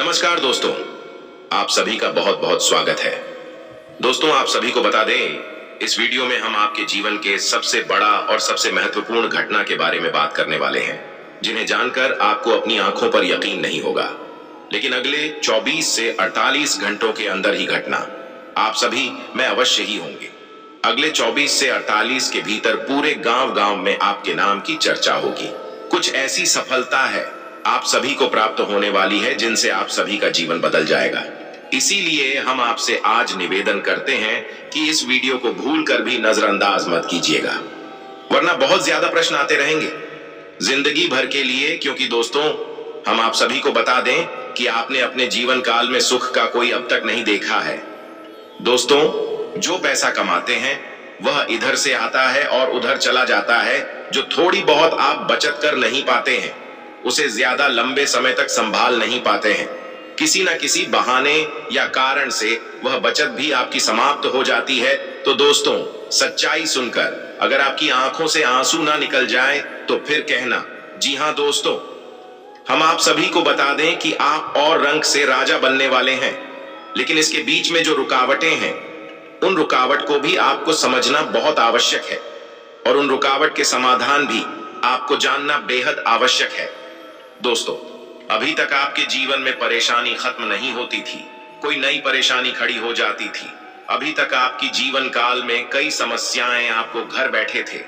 नमस्कार दोस्तों, आप सभी का बहुत बहुत स्वागत है। दोस्तों, आप सभी को बता दें, इस वीडियो में हम आपके जीवन के सबसे बड़ा और सबसे महत्वपूर्ण घटना के बारे में बात करने वाले हैं, जिन्हें जानकर आपको अपनी आंखों पर यकीन नहीं होगा, लेकिन अगले 24 से 48 घंटों के अंदर ही घटना आप सभी में अवश्य ही होंगे। अगले 24 से 48 के भीतर पूरे गांव में आपके नाम की चर्चा होगी। कुछ ऐसी सफलता है आप सभी को प्राप्त होने वाली है जिनसे आप सभी का जीवन बदल जाएगा। इसीलिए हम आपसे आज निवेदन करते हैं कि इस वीडियो को भूलकर भी नजरअंदाज मत कीजिएगा, वरना बहुत ज्यादा प्रश्न आते रहेंगे जिंदगी भर के लिए। क्योंकि दोस्तों, हम आप सभी को बता दें कि आपने अपने जीवन काल में सुख का कोई अब तक नहीं देखा है। दोस्तों, जो पैसा कमाते हैं वह इधर से आता है और उधर चला जाता है। जो थोड़ी बहुत आप बचत कर नहीं पाते हैं उसे ज्यादा लंबे समय तक संभाल नहीं पाते हैं। किसी न किसी बहाने या कारण से वह बचत भी आपकी समाप्त हो जाती है। तो दोस्तों, सच्चाई सुनकर अगर आपकी आंखों से आंसू ना निकल जाए तो फिर कहना। जी हां दोस्तों, हम आप सभी को बता दें कि आप और रंग से राजा बनने वाले हैं, लेकिन इसके बीच में जो रुकावटें हैं उन रुकावट को भी आपको समझना बहुत आवश्यक है, और उन रुकावट के समाधान भी आपको जानना बेहद आवश्यक है। दोस्तों, अभी तक आपके जीवन में परेशानी खत्म नहीं होती थी, कोई नई परेशानी खड़ी हो जाती थी। अभी तक आपकी जीवन काल में कई समस्याएं आपको घर बैठे थे।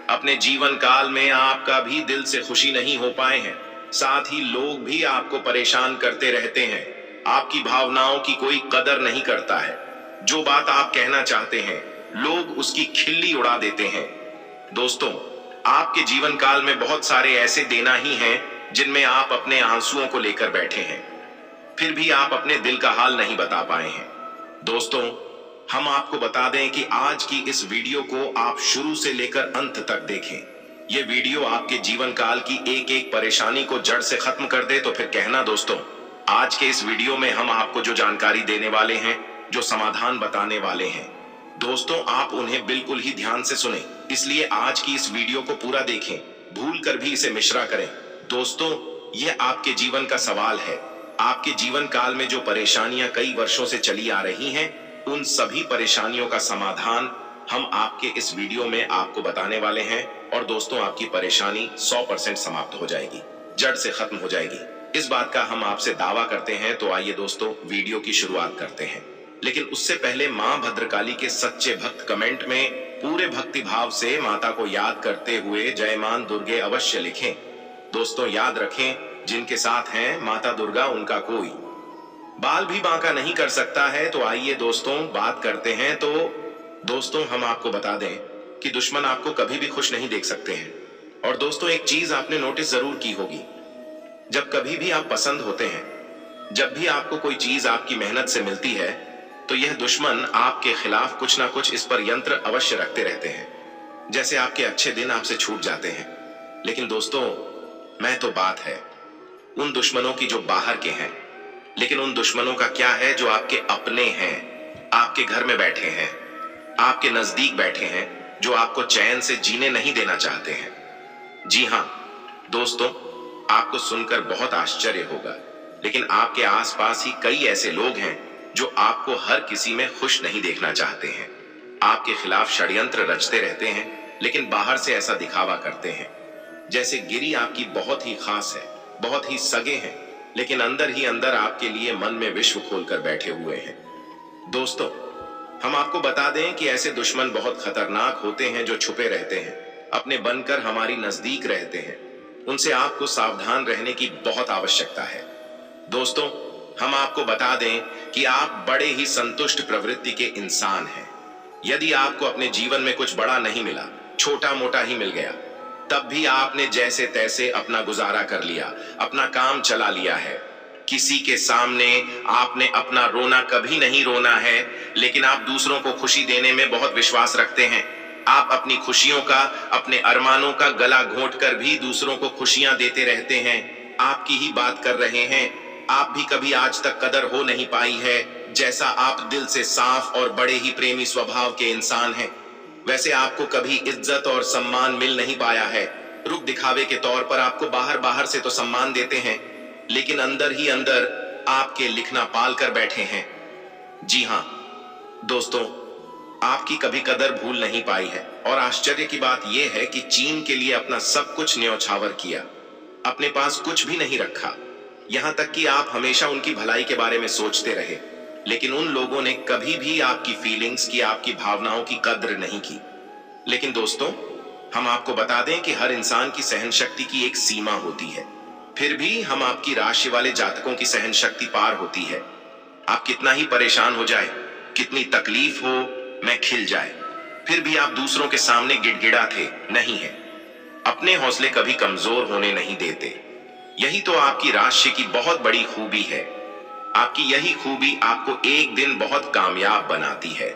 अपने जीवन काल में आपका भी दिल से खुशी नहीं हो पाए हैं, साथ ही लोग भी आपको परेशान करते रहते हैं। आपकी भावनाओं की कोई कदर नहीं करता है। जो बात आप कहना चाहते हैं लोग उसकी खिल्ली उड़ा देते हैं। दोस्तों, आपके जीवन काल में बहुत सारे ऐसे देना ही हैं जिनमें आप अपने आंसुओं को लेकर बैठे हैं, फिर भी आप अपने दिल का हाल नहीं बता पाए हैं। दोस्तों, हम आपको बता दें कि आज की इस वीडियो को आप शुरू से लेकर अंत तक देखें। यह वीडियो आपके जीवन काल की एक एक परेशानी को जड़ से खत्म कर दे तो फिर कहना। दोस्तों, आज के इस वीडियो में हम आपको जो जानकारी देने वाले हैं, जो समाधान बताने वाले हैं, दोस्तों आप उन्हें बिल्कुल ही ध्यान से सुने। इसलिए आज की इस वीडियो को पूरा देखें, भूल कर भी इसे मिश्रा करें। दोस्तों, यह आपके जीवन का सवाल है। आपके जीवन काल में जो परेशानियां कई वर्षों से चली आ रही हैं, उन सभी परेशानियों का समाधान हम आपके इस वीडियो में आपको बताने वाले हैं। और दोस्तों, आपकी परेशानी 100% समाप्त हो जाएगी, जड़ से खत्म हो जाएगी। इस बात का हम आपसे दावा करते हैं। तो आइए दोस्तों, वीडियो की शुरुआत करते हैं। लेकिन उससे पहले मां भद्रकाली के सच्चे भक्त कमेंट में पूरे भक्ति भाव से माता को याद करते हुए जय मान दुर्गे अवश्य लिखें। दोस्तों, याद रखें, जिनके साथ हैं माता दुर्गा उनका कोई बाल भी बांका नहीं कर सकता है। तो आइए दोस्तों, बात करते हैं। तो दोस्तों, हम आपको बता दें कि दुश्मन आपको कभी भी खुश नहीं देख सकते हैं। और दोस्तों, एक चीज आपने नोटिस जरूर की होगी, जब कभी भी आप पसंद होते हैं, जब भी आपको कोई चीज आपकी मेहनत से मिलती है, तो यह दुश्मन आपके खिलाफ कुछ ना कुछ इस पर यंत्र अवश्य रखते रहते हैं, जैसे आपके अच्छे दिन आपसे छूट जाते हैं। लेकिन दोस्तों, मैं तो बात है उन दुश्मनों की जो बाहर के हैं, लेकिन उन दुश्मनों का क्या है जो आपके अपने हैं, आपके घर में बैठे हैं, आपके नजदीक बैठे हैं, जो आपको चैन से जीने नहीं देना चाहते हैं। जी हां दोस्तों, आपको सुनकर बहुत आश्चर्य होगा, लेकिन आपके आसपास ही कई ऐसे लोग हैं जो आपको हर किसी में खुश नहीं देखना चाहते हैं। आपके खिलाफ षड्यंत्र रचते रहते हैं, लेकिन बाहर से ऐसा दिखावा करते हैं जैसे गिरी आपकी बहुत ही खास है, बहुत ही सगे हैं, लेकिन अंदर ही अंदर आपके लिए मन में विश्व खोलकर बैठे हुए हैं। दोस्तों, हम आपको बता दें कि ऐसे दुश्मन बहुत खतरनाक होते हैं, जो छुपे रहते हैं, अपने बनकर हमारी नजदीक रहते हैं। उनसे आपको सावधान रहने की बहुत आवश्यकता है। दोस्तों, हम आपको बता दें कि आप बड़े ही संतुष्ट प्रवृत्ति के इंसान हैं। यदि आपको अपने जीवन में कुछ बड़ा नहीं मिला, छोटा मोटा ही मिल गया, तब भी आपने जैसे तैसे अपना गुजारा कर लिया, अपना काम चला लिया है। किसी के सामने आपने अपना रोना कभी नहीं रोना है, लेकिन आप दूसरों को खुशी देने में बहुत विश्वास रखते हैं। आप अपनी खुशियों का, अपने अरमानों का गला घोंट कर भी दूसरों को खुशियां देते रहते हैं। आपकी ही बात कर रहे हैं। आप भी कभी आज तक कदर हो नहीं पाई है, जैसा आप दिल से साफ और बड़े ही प्रेमी स्वभाव के इंसान हैं, वैसे आपको कभी इज्जत और सम्मान मिल नहीं पाया है। रुख दिखावे के तौर पर आपको बाहर बाहर से तो सम्मान देते हैं, लेकिन अंदर ही अंदर आपके लिखना पाल कर बैठे हैं। जी हाँ दोस्तों, आपकी कभी कदर भूल नहीं पाई है। और आश्चर्य की बात यह है कि चीन के लिए अपना सब कुछ न्यौछावर किया, अपने पास कुछ भी नहीं रखा। यहां तक कि आप हमेशा उनकी भलाई के बारे में सोचते रहे, लेकिन उन लोगों ने कभी भी आपकी फीलिंग्स की, आपकी भावनाओं की कद्र नहीं की। लेकिन दोस्तों, हम आपको बता दें कि हर इंसान की सहन शक्ति की एक सीमा होती है। फिर भी हम आपकी राशि वाले जातकों की सहन शक्ति पार होती है। आप कितना ही परेशान हो जाए, कितनी तकलीफ हो में खिल जाए, फिर भी आप दूसरों के सामने गिड़गिड़ाते नहीं है। अपने हौसले कभी कमजोर होने नहीं देते। यही तो आपकी राशि की बहुत बड़ी खूबी है। आपकी यही खूबी आपको एक दिन बहुत कामयाब बनाती है।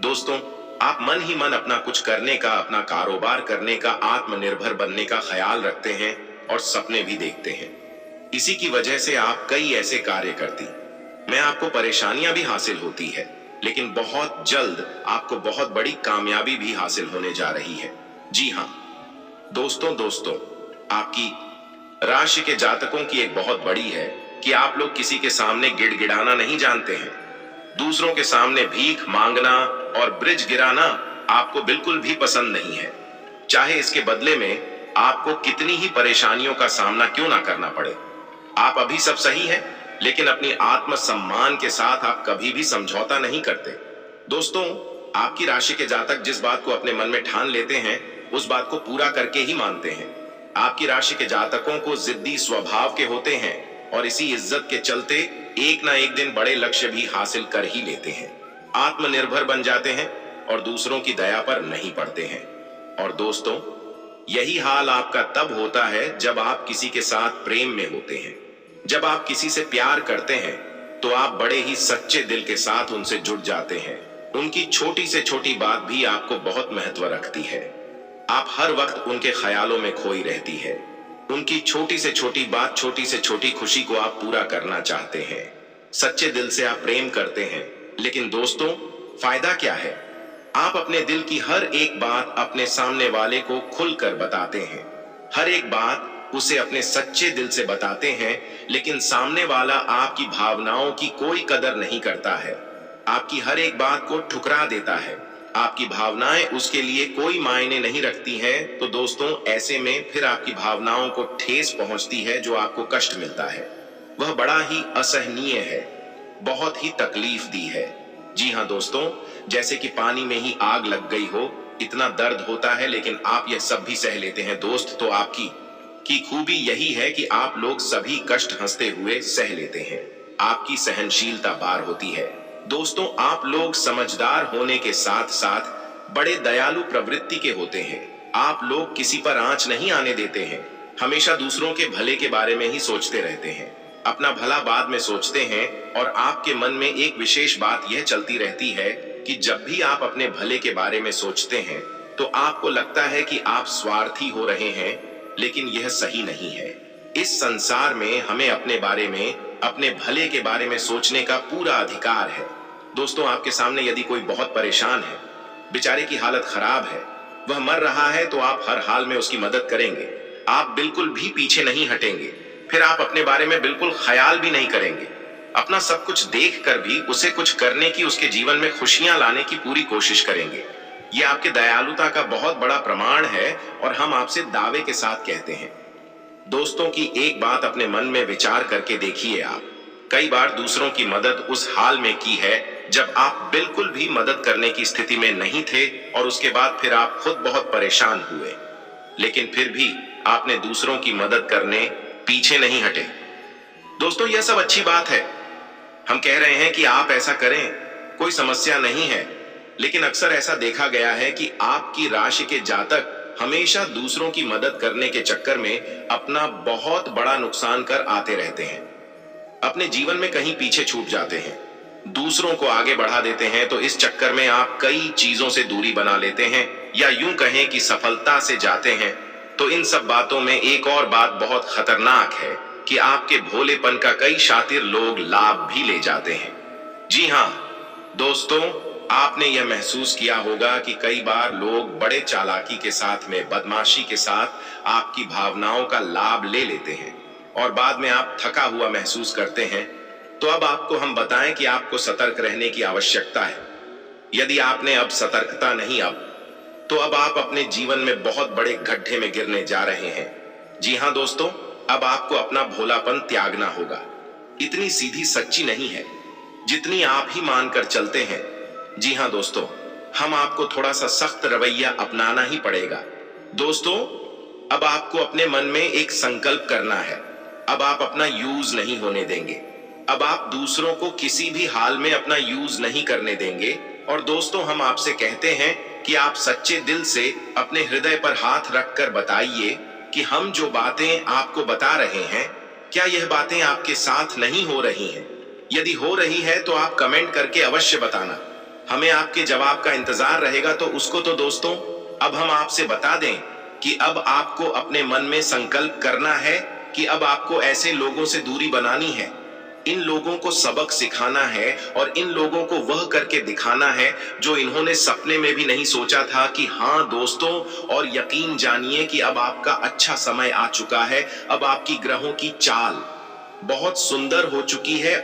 दोस्तों, आप मन ही मन अपना कुछ करने का, अपना कारोबार करने का, आत्मनिर्भर बनने का ख्याल रखते हैं और सपने भी देखते हैं। इसी की वजह से आप कई ऐसे कार्य करती में आपको परेशानियां भी हासिल होती है, लेकिन बहुत जल्द आपको बहुत बड़ी कामयाबी भी हासिल होने जा रही है। जी हाँ दोस्तों, आपकी राशि के जातकों की एक बहुत बड़ी है कि आप लोग किसी के सामने गिड़गिड़ाना नहीं जानते हैं। दूसरों के सामने भीख मांगना और ब्रिज गिराना आपको बिल्कुल भी पसंद नहीं है, चाहे इसके बदले में आपको कितनी ही परेशानियों का सामना क्यों ना करना पड़े। आप अभी सब सही है, लेकिन अपनी आत्मसम्मान के साथ आप कभी भी समझौता नहीं करते। दोस्तों, आपकी राशि के जातक जिस बात को अपने मन में ठान लेते हैं, उस बात को पूरा करके ही मानते हैं। आपकी राशि के जातकों को जिद्दी स्वभाव के होते हैं और इसी इज्जत के चलते एक ना एक दिन बड़े लक्ष्य भी हासिल कर ही लेते हैं। आत्मनिर्भर बन जाते हैं और दूसरों की दया पर नहीं पड़ते हैं। और दोस्तों, यही हाल आपका तब होता है जब आप किसी के साथ प्रेम में होते हैं। जब आप किसी से प्यार करते हैं तो आप बड़े ही सच्चे दिल के साथ उनसे जुड़ जाते हैं। उनकी छोटी से छोटी बात भी आपको बहुत महत्व रखती है। आप हर वक्त उनके ख्यालों में खोई रहती है। उनकी छोटी से छोटी बात, छोटी से छोटी खुशी को आप पूरा करना चाहते हैं। सच्चे दिल से आप प्रेम करते हैं। लेकिन दोस्तों, फायदा क्या है? आप अपने दिल की हर एक बात अपने सामने वाले को खुलकर बताते हैं। हर एक बात उसे अपने सच्चे दिल से बताते हैं, लेकिन सामने वाला आपकी भावनाओं की कोई कदर नहीं करता है। आपकी हर एक बात को ठुकरा देता है। आपकी भावनाएं उसके लिए कोई मायने नहीं रखती हैं। तो दोस्तों, ऐसे में फिर आपकी भावनाओं को ठेस पहुंचती है, जो आपको कष्ट मिलता है। वह बड़ा ही असहनीय है, बहुत ही तकलीफ दी है। जी हाँ दोस्तों, जैसे कि पानी में ही आग लग गई हो, इतना दर्द होता है, लेकिन आप यह सब भी सह लेते हैं। दोस्त, तो आपकी खूबी यही है कि आप लोग सभी कष्ट हंसते हुए सह लेते हैं। आपकी सहनशीलता पार होती है। दोस्तों, आप लोग समझदार होने के साथ साथ बड़े दयालु प्रवृत्ति के होते हैं। आप लोग किसी पर आंच नहीं आने देते हैं। हमेशा दूसरों के भले के बारे में ही सोचते रहते हैं। अपना भला बाद में सोचते हैं। और आपके मन में एक विशेष बात यह चलती रहती है कि जब भी आप अपने भले के बारे में सोचते हैं तो आपको लगता है कि आप स्वार्थी हो रहे हैं, लेकिन यह सही नहीं है। इस संसार में हमें अपने बारे में, अपने भले के बारे में सोचने का पूरा अधिकार है। दोस्तों, आपके सामने यदि कोई बहुत परेशान है, बेचारे की हालत खराब है, वह मर रहा है, तो आप हर हाल में उसकी मदद करेंगे। आप बिल्कुल भी पीछे नहीं हटेंगे। फिर आप अपने बारे में बिल्कुल ख्याल भी नहीं करेंगे। अपना सब कुछ देख कर भी उसे कुछ करने की, उसके जीवन में खुशियां लाने की पूरी कोशिश करेंगे। यह आपके दयालुता का बहुत बड़ा प्रमाण है और हम आपसे दावे के साथ कहते हैं। दोस्तों, की एक बात अपने मन में विचार करके देखिए। आप कई बार दूसरों की मदद उस हाल में की है जब आप बिल्कुल भी मदद करने की स्थिति में नहीं थे, और उसके बाद फिर आप खुद बहुत परेशान हुए, लेकिन फिर भी आपने दूसरों की मदद करने पीछे नहीं हटे। दोस्तों, यह सब अच्छी बात है। हम कह रहे हैं कि आप ऐसा करें, कोई समस्या नहीं है। लेकिन अक्सर ऐसा देखा गया है कि आपकी राशि के जातक हमेशा दूसरों की मदद करने के चक्कर में अपना बहुत बड़ा नुकसान कर आते रहते हैं। अपने जीवन में कहीं पीछे छूट जाते हैं, दूसरों को आगे बढ़ा देते हैं। तो इस चक्कर में आप कई चीजों से दूरी बना लेते हैं, या यूं कहें कि सफलता से जाते हैं। तो इन सब बातों में एक और बात बहुत खतरनाक है कि आपके भोलेपन का कई शातिर लोग लाभ भी ले जाते हैं। जी हाँ दोस्तों, आपने यह महसूस किया होगा कि कई बार लोग बड़े चालाकी के साथ में, बदमाशी के साथ आपकी भावनाओं का लाभ ले लेते हैं और बाद में आप थका हुआ महसूस करते हैं। तो अब आपको हम बताएं कि आपको सतर्क रहने की आवश्यकता है। यदि आपने अब सतर्कता नहीं तो अब आप अपने जीवन में बहुत बड़े गड्ढे में गिरने जा रहे हैं। जी हां दोस्तों, अब आपको अपना भोलापन त्यागना होगा। इतनी सीधी सच्ची नहीं है जितनी आप ही मानकर चलते हैं। जी हां दोस्तों, हम आपको थोड़ा सा सख्त रवैया अपनाना ही पड़ेगा। दोस्तों, अब आपको अपने मन में एक संकल्प करना है। अब आप अपना यूज नहीं होने देंगे। अब आप दूसरों को किसी भी हाल में अपना यूज नहीं करने देंगे। और दोस्तों, हम आपसे कहते हैं कि आप सच्चे दिल से अपने हृदय पर हाथ रखकर बताइए कि हम जो बातें आपको बता रहे हैं, क्या यह बातें आपके साथ नहीं हो रही हैं? यदि हो रही है तो आप कमेंट करके अवश्य बताना। हमें आपके जवाब का इंतजार रहेगा। तो उसको तो दोस्तों, अब हम आपसे बता दें कि अब आपको अपने मन में संकल्प करना है कि अब आपको ऐसे लोगों से दूरी बनानी है। इन लोगों को सबक सिखाना है और इन लोगों को वह करके दिखाना है जो इन्होंने सपने में भी नहीं सोचा था। कि हाँ दोस्तों, और यकीन जानिए कि अब आपका अच्छा समय आ चुका है। अब आपकी ग्रहों की चाल बहुत सुंदर हो चुकी है।